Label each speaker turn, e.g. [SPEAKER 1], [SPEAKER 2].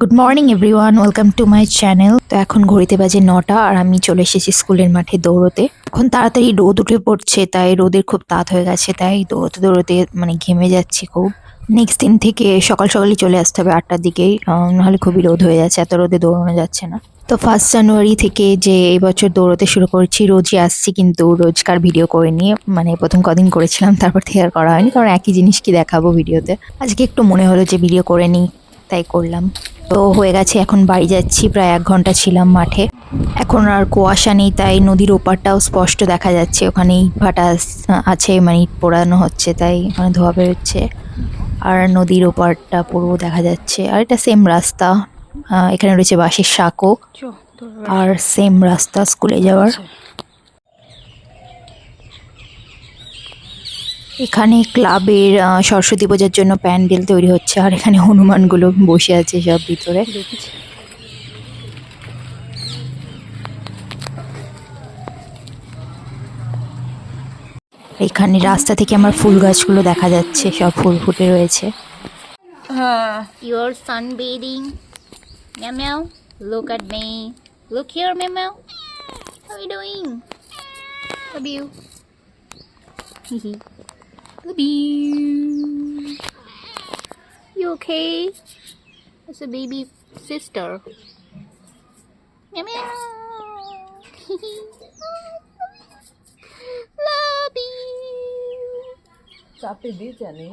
[SPEAKER 1] Good morning everyone, welcome to my channel. তো এখন ঘড়িতে বাজে 9টা আর আমি চলে এসেছি স্কুলের মাঠে দৌড়তে। এখন তাড়াতাড়ি রোদ উঠে পড়ছে, তাই রোদের খুব তাড়াত হয়ে গেছে, তাই দৌড়তে দৌড়তে ঘেমে যাচ্ছি খুব। নেক্সট দিন থেকে সকাল সকালই চলে আসতে হবে 8টার দিকেই, নাহলে খুবই রোদ হয়ে যাচ্ছে, এত রোদে দৌড়ানো যাচ্ছে না। তো 1 জানুয়ারি থেকে যে এবছর দৌড়তে শুরু করছি, রোজই আসছি, কিন্তু রোজকার ভিডিও করিনি। প্রথম কদিন করেছিলাম, তারপর থেকে আর করা হয়নি, কারণ একই জিনিস কি দেখাবো ভিডিওতে। আজকে একটু মনে হলো যে ভিডিও করে নিই, তাই করলাম। তো হয়ে গেছে, এখন বাড়ি যাচ্ছি। প্রায় 1 ঘন্টা ছিলাম মাঠে। এখন আর কুয়াশা নেই, তাই নদীর ওপারটাও স্পষ্ট দেখা যাচ্ছে। ওখানে ইটভাটা আছে, ইট পোড়ানো হচ্ছে, তাই ওখানে ধোয়া বেরোচ্ছে। আর নদীর ওপারটা পুরো দেখা যাচ্ছে। আর এটা সেম রাস্তা, এখানে রয়েছে বাঁশের সাঁকো। আর সেম রাস্তা স্কুলে যাওয়ার। এখানে ক্লাবের সরস্বতী পূজার জন্য প্যান্ডেল তৈরি হচ্ছে, আর এখানে হনুমানগুলো বসে আছে সব ভিতরে। এখানে রাস্তা থেকে আমার ফুল গাছগুলো দেখা যাচ্ছে, সব ফুল ফুটে রয়েছে।
[SPEAKER 2] You're sunbathing. Meow meow. Look at me. Look here, meow meow. How are you doing? Love you. Love you. You okay? It's a baby sister. Meow meow. Love you.
[SPEAKER 3] চাপে দিয়ে জানে